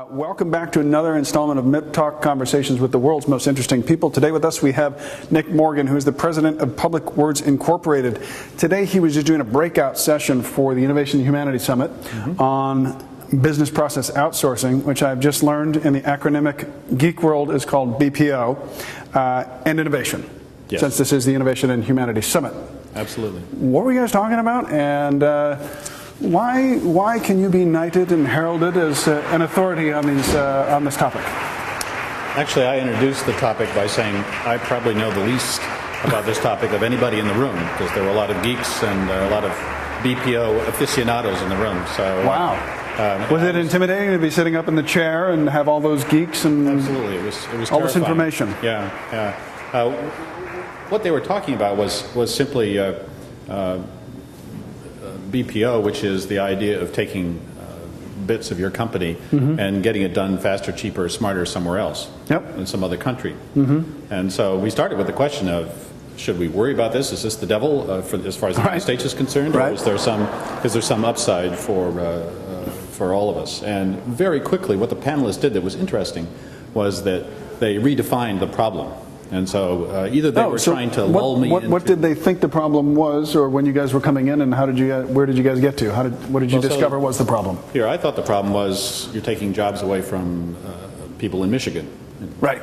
Welcome back to another installment of MIPTALK, Conversations with the World's Most Interesting People. Today with us we have Nick Morgan, who is the president of Public Words Incorporated. Today he was just doing a breakout session for the Innovation and Humanity Summit on business process outsourcing, which I've just learned in the acronymic geek world is called BPO, and innovation, since this is the Innovation and Humanity Summit. Absolutely. What were you guys talking about? And why can you be knighted and heralded as an authority on this topic? Actually, I introduced the topic by saying I probably know the least about this topic of anybody in the room, because there were a lot of geeks and a lot of BPO aficionados in the room. So wow. Was it intimidating to be sitting up in the chair and have all those geeks and absolutely, it was all terrifying. this information? Yeah. What they were talking about was simply BPO, which is the idea of taking bits of your company and getting it done faster, cheaper, smarter somewhere else in some other country. And so we started with the question of, should we worry about this? Is this the devil as far as the United States is concerned, or is there some upside for all of us? And very quickly, what the panelists did that was interesting was that they redefined the problem. And so either they were trying to lull me into... What did they think the problem was, or when you guys were coming in, and where did you guys get to? What did you discover was the problem? Here, I thought the problem was you're taking jobs away from people in Michigan. Right.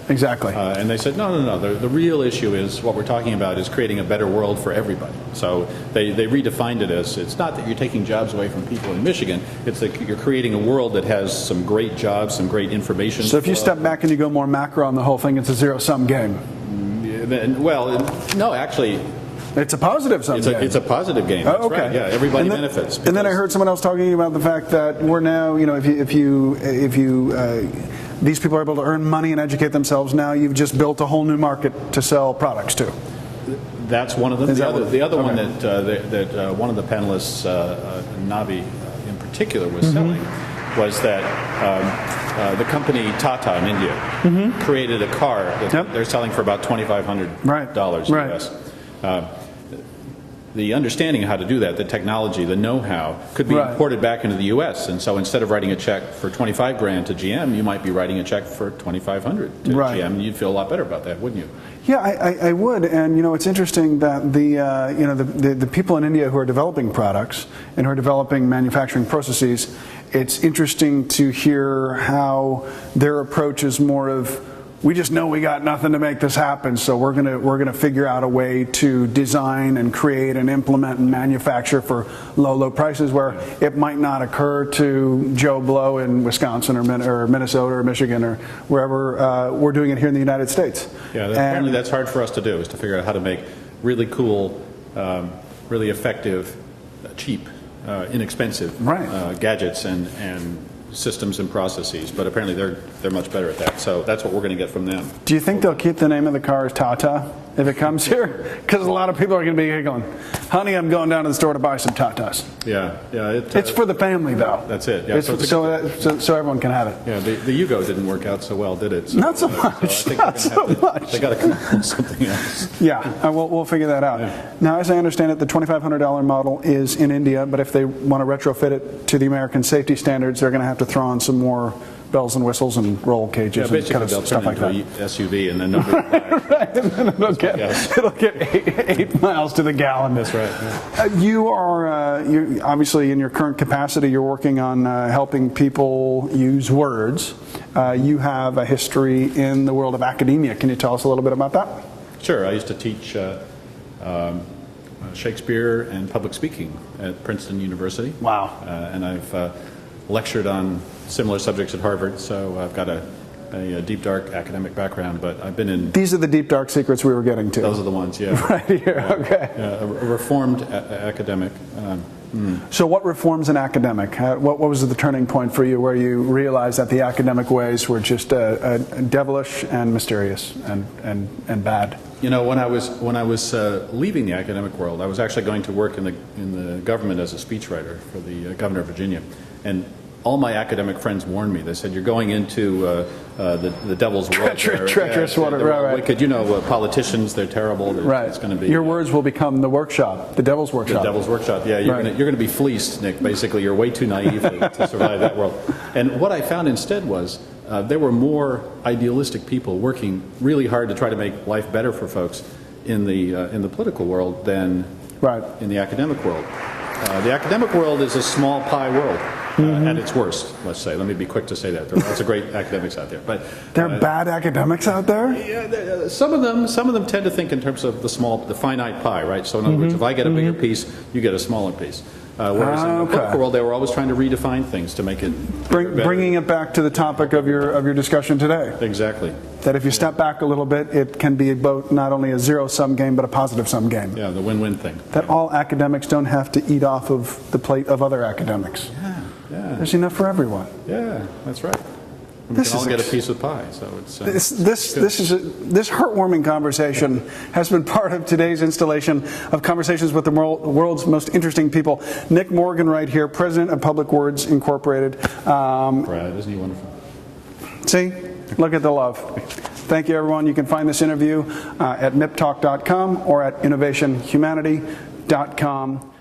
Exactly. And they said, no. The real issue is what we're talking about is creating a better world for everybody. So they redefined it as, it's not that you're taking jobs away from people in Michigan, it's that you're creating a world that has some great jobs, some great information. So if you step back and you go more macro on the whole thing, it's a zero-sum game. Well, no, actually... It's a positive sum game. It's a positive game. That's right. Yeah, everybody benefits. And then I heard someone else talking about the fact that we're now, if you these people are able to earn money and educate themselves. Now you've just built a whole new market to sell products to. That's one of them. The other one that one of the panelists, Navi in particular, was selling was that the company Tata in India created a car that they're selling for about $2,500 US. The understanding of how to do that, the technology, the know-how, could be imported back into the U.S. And so instead of writing a check for $25,000 to GM, you might be writing a check for $2,500 to GM, and you'd feel a lot better about that, wouldn't you? Yeah, I would. And it's interesting that the people in India who are developing products and who are developing manufacturing processes, it's interesting to hear how their approach is more of, we just know we got nothing to make this happen, so we're gonna figure out a way to design and create and implement and manufacture for low prices where it might not occur to Joe Blow in Wisconsin or Minnesota or Michigan or wherever. We're doing it here in the United States. Yeah, apparently that's hard for us to do, is to figure out how to make really cool, really effective, cheap, inexpensive gadgets and systems and processes, but apparently they're much better at that. So that's what we're going to get from them. Do you think they'll keep the name of the car as Tata if it comes here? Because a lot of people are going to be going, honey, I'm going down to the store to buy some Tatas. Yeah. It's for the family, though. That's it. Yeah. So everyone can have it. Yeah. The Yugo didn't work out so well, did it? So, not so much. Not so much. They got to come up with something else. Yeah. We'll figure that out. Yeah. Now, as I understand it, the $2,500 model is in India, but if they want to retrofit it to the American safety standards, they're going to have to throw on some more bells and whistles and roll cages and kind of stuff like that. SUV and then nobody and then it'll get 8 miles to the gallon. That's right. Yeah. You are you're obviously in your current capacity. You're working on helping people use words. You have a history in the world of academia. Can you tell us a little bit about that? Sure. I used to teach Shakespeare and public speaking at Princeton University. Wow. And I've lectured on similar subjects at Harvard, so I've got a deep, dark academic background, but I've been in... These are the deep, dark secrets we were getting to. Those are the ones, yeah. Right here, okay. A reformed academic. So what reforms an academic? What was the turning point for you where you realized that the academic ways were just devilish and mysterious and bad? You know, when I was leaving the academic world, I was actually going to work in the government as a speechwriter for the governor of Virginia, and all my academic friends warned me. They said, "You're going into the devil's world. Treacherous water, right? Wicked. You know, politicians, they're terrible. Right. It's going to be your words will become the workshop, the devil's workshop. The devil's workshop. Yeah, you're going to be fleeced, Nick. Basically, you're way too naive to survive that world. And what I found instead was there were more idealistic people working really hard to try to make life better for folks in the political world than in the academic world. The academic world is a small pie world. At its worst, let's say. Let me be quick to say that. There are lots of great academics out there, but there are bad academics out there. Yeah, some of them tend to think in terms of the finite pie, right? So in other words, if I get a bigger piece, you get a smaller piece. Whereas in the political world, they were always trying to redefine things to make it bringing it back to the topic of your discussion today. Exactly. That if you step back a little bit, it can be both not only a zero-sum game but a positive-sum game. Yeah, the win-win thing. That all academics don't have to eat off of the plate of other academics. Yeah. There's enough for everyone. Yeah, that's right. We can all get a piece of pie. So it's this heartwarming conversation has been part of today's installation of Conversations with the World's Most Interesting People. Nick Morgan, right here, President of Public Words Incorporated. Brad, isn't he wonderful? See, look at the love. Thank you, everyone. You can find this interview at MIPTALK.com or at innovationhumanity.com.